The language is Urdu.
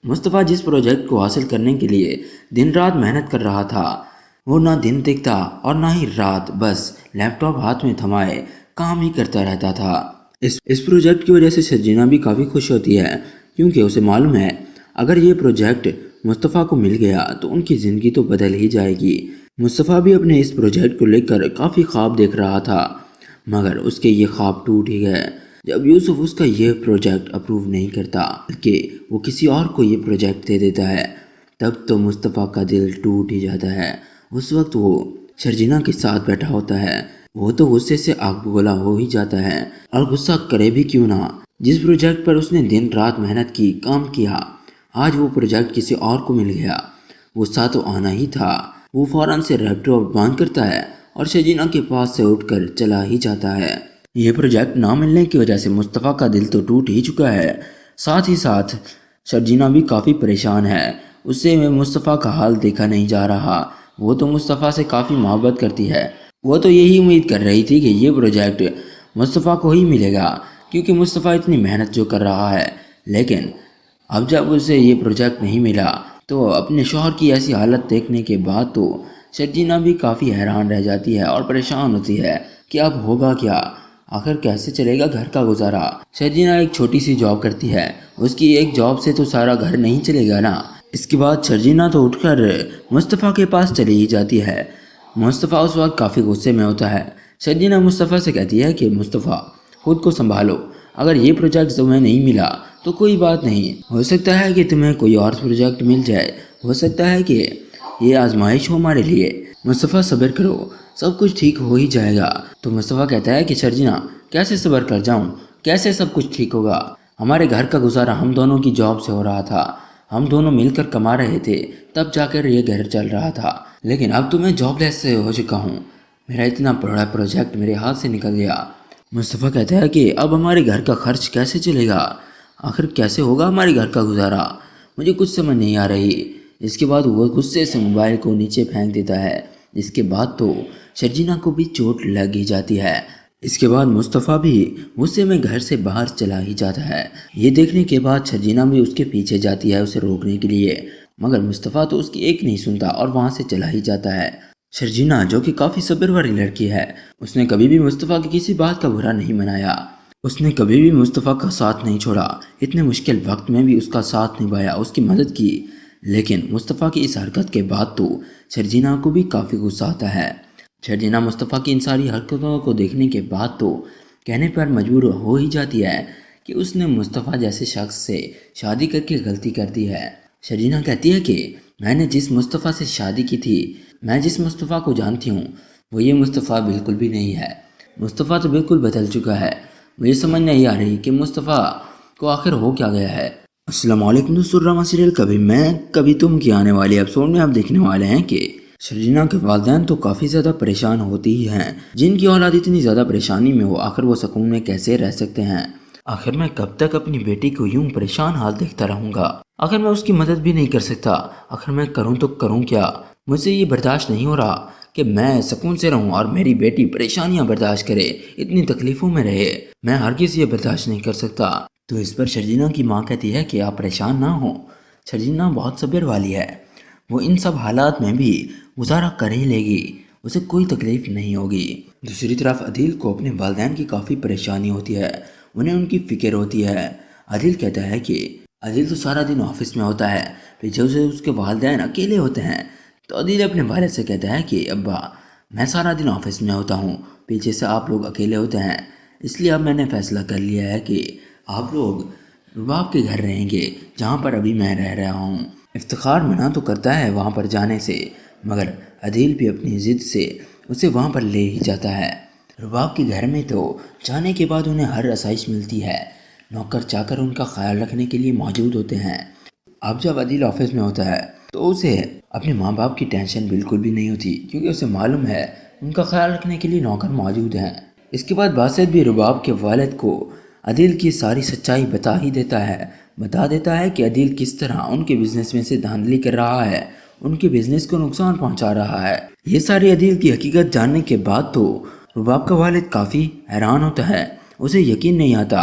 مصطفیٰ جس پروجیکٹ کو حاصل کرنے کے لیے دن رات محنت کر رہا تھا وہ نہ دن دیکھتا اور نہ ہی رات، بس لیپ ٹاپ ہاتھ میں تھمائے کام ہی کرتا رہتا تھا۔ اس پروجیکٹ کی وجہ سے شرجینا بھی کافی خوش ہوتی ہے، کیونکہ اسے معلوم ہے اگر یہ پروجیکٹ مصطفیٰ کو مل گیا تو ان کی زندگی تو بدل ہی جائے گی۔ مصطفیٰ بھی اپنے اس پروجیکٹ کو لے کر کافی خواب دیکھ رہا تھا، مگر اس کے یہ خواب ٹوٹ ہی گئے جب یوسف اس کا یہ پروجیکٹ اپروو نہیں کرتا، بلکہ وہ کسی اور کو یہ پروجیکٹ دے دیتا ہے۔ تب تو مصطفیٰ کا دل ٹوٹ ہی جاتا ہے۔ اس وقت وہ شرجینا کے ساتھ بیٹھا ہوتا ہے، وہ تو غصے سے آگ بگولا ہو ہی جاتا ہے، اور غصہ کرے بھی کیوں نہ، جس پروجیکٹ پر اس نے دن رات محنت کی، کام کیا، آج وہ پروجیکٹ کسی اور کو مل گیا۔ غصہ تو آنا ہی تھا۔ وہ فوراً سے لیپ ٹاپ بند کرتا ہے اور شرجینا کے پاس سے اٹھ کر چلا ہی جاتا ہے۔ یہ پروجیکٹ نہ ملنے کی وجہ سے مصطفیٰ کا دل تو ٹوٹ ہی چکا ہے، ساتھ ہی ساتھ شرجینا بھی کافی پریشان ہے۔ اس سے مصطفیٰ کا حال دیکھا نہیں جا رہا۔ وہ تو مصطفیٰ سے کافی محبت کرتی ہے، وہ تو یہی امید کر رہی تھی کہ یہ پروجیکٹ مصطفیٰ کو ہی ملے گا، کیونکہ مصطفیٰ اتنی محنت جو کر رہا ہے۔ لیکن اب جب اسے یہ پروجیکٹ نہیں ملا تو اپنے شوہر کی ایسی حالت دیکھنے کے بعد تو شرجینا بھی کافی حیران رہ جاتی ہے اور پریشان ہوتی ہے کہ اب ہوگا کیا، آخر کیسے چلے گا گھر کا گزارا۔ شرجینا ایک چھوٹی سی جاب کرتی ہے، اس کی ایک جاب سے تو سارا گھر نہیں چلے گا نا۔ اس کے بعد شرجینا تو اٹھ کر مصطفیٰ کے پاس چلی ہی جاتی ہے۔ مصطفیٰ اس وقت کافی غصے میں ہوتا ہے۔ شرجینا مصطفیٰ سے کہتی ہے کہ مصطفیٰ خود کو سنبھالو، اگر یہ پروجیکٹ تمہیں نہیں ملا تو کوئی بات نہیں، ہو سکتا ہے کہ تمہیں کوئی اور پروجیکٹ مل جائے، ہو سکتا ہے کہ یہ آزمائش ہو ہمارے لیے۔ مصطفیٰ صبر کرو، سب کچھ ٹھیک ہو ہی جائے گا۔ تو مصطفیٰ کہتا ہے کہ شرجینا کیسے صبر کر جاؤں، کیسے سب کچھ ٹھیک ہوگا، ہمارے گھر کا گزارا ہم دونوں کی جاب سے ہو رہا تھا، ہم دونوں مل کر کما رہے تھے، تب جا کر یہ گھر چل رہا تھا، لیکن اب تو میں جاب لیس سے ہو چکا ہوں، میرا اتنا بڑا پروجیکٹ میرے ہاتھ سے نکل گیا۔ مصطفیٰ کہتا ہے کہ اب ہمارے گھر کا خرچ کیسے چلے گا، آخر کیسے ہوگا ہمارے گھر کا گزارا، مجھے کچھ سمجھ نہیں آ رہی۔ اس کے بعد وہ غصے سے موبائل کو نیچے پھینک دیتا ہے، جس کے بعد تو شرجینا کو بھی چوٹ لگ ہی جاتی ہے۔ اس کے بعد مصطفیٰ بھی غصے میں گھر سے باہر چلا ہی جاتا ہے۔ یہ دیکھنے کے بعد شرجینا بھی اس کے پیچھے جاتی ہے اسے روکنے کے لیے، مگر مصطفیٰ تو اس کی ایک نہیں سنتا اور وہاں سے چلا ہی جاتا ہے۔ شرجینا جو کہ کافی صبر والی لڑکی ہے، اس نے کبھی بھی مصطفیٰ کی کسی بات کا برا نہیں منایا، اس نے کبھی بھی مصطفیٰ کا ساتھ نہیں چھوڑا، اتنے مشکل وقت میں بھی اس کا ساتھ نبھایا، اس کی مدد کی۔ لیکن مصطفیٰ کی اس حرکت کے بعد تو شرجینا کو بھی کافی غصہ آتا ہے۔ شرجینا مصطفیٰ کی ان ساری حرکتوں کو دیکھنے کے بعد تو کہنے پر مجبور ہو ہی جاتی ہے کہ اس نے مصطفیٰ جیسے شخص سے شادی کر کے غلطی کر دی ہے۔ شرجینا کہتی ہے کہ میں نے جس مصطفیٰ سے شادی کی تھی، میں جس مصطفیٰ کو جانتی ہوں وہ یہ مصطفیٰ بالکل بھی نہیں ہے، مصطفیٰ تو بالکل بدل چکا ہے، مجھے سمجھ نہیں آ رہی کہ مصطفیٰ کو آخر ہو کیا گیا ہے۔ السلام علیکم دوستو، ڈرامہ سیریل کبھی میں کبھی تم کی آنے والی ایپیسوڈ میں آپ دیکھنے والے ہیں کہ شرجینا کے والدین تو کافی زیادہ پریشان ہوتی ہی ہیں، جن کی اولاد اتنی زیادہ پریشانی میں ہو آخر وہ سکون میں کیسے رہ سکتے ہیں۔ آخر میں کب تک اپنی بیٹی کو یوں پریشان حال دیکھتا رہوں گا، آخر میں اس کی مدد بھی نہیں کر سکتا، آخر میں کروں تو کروں کیا، مجھ سے یہ برداشت نہیں ہو رہا کہ میں سکون سے رہوں اور میری بیٹی پریشانیاں برداشت کرے، اتنی تکلیفوں میں رہے، میں ہرگز یہ برداشت نہیں کر سکتا۔ تو اس پر شرجینا کی ماں کہتی ہے کہ آپ پریشان نہ ہوں، شرجینا بہت صبر والی ہے، وہ ان سب حالات میں بھی گزارا کر ہی لے گی، اسے کوئی تکلیف نہیں ہوگی۔ دوسری طرف عدیل کو اپنے والدین کی کافی پریشانی ہوتی ہے، انہیں ان کی فکر ہوتی ہے۔ عدیل کہتا ہے کہ عدیل تو سارا دن آفس میں ہوتا ہے، پیچھے سے اس کے والدین اکیلے ہوتے ہیں، تو عدیل اپنے والد سے کہتا ہے کہ ابا میں سارا دن آفس میں ہوتا ہوں، پیچھے سے آپ لوگ اکیلے ہوتے ہیں، اس لیے اب میں نے فیصلہ کر لیا ہے کہ آپ لوگ رباب کے گھر رہیں گے جہاں پر ابھی میں رہ رہا ہوں۔ افتخار منع تو کرتا ہے وہاں پر جانے سے، مگر عدیل بھی اپنی ضد سے اسے وہاں پر لے ہی جاتا ہے۔ رباب کے گھر میں تو جانے کے بعد انہیں ہر آسائش ملتی ہے، نوکر چاکر ان کا خیال رکھنے کے لیے موجود ہوتے ہیں۔ اب جب عدیل آفس میں ہوتا ہے تو اسے اپنے ماں باپ کی ٹینشن بالکل بھی نہیں ہوتی، کیونکہ اسے معلوم ہے ان کا خیال رکھنے کے لیے نوکر موجود ہیں۔ اس کے بعد باسط بھی رباب کے والد کو عدیل کی ساری سچائی بتا دیتا ہے کہ عدیل کس طرح ان کے بزنس میں سے دھاندلی کر رہا ہے، ان کے بزنس کو نقصان پہنچا رہا ہے۔ یہ ساری عدیل کی حقیقت جاننے کے بعد تو رباب کا والد کافی حیران ہوتا ہے، اسے یقین نہیں آتا۔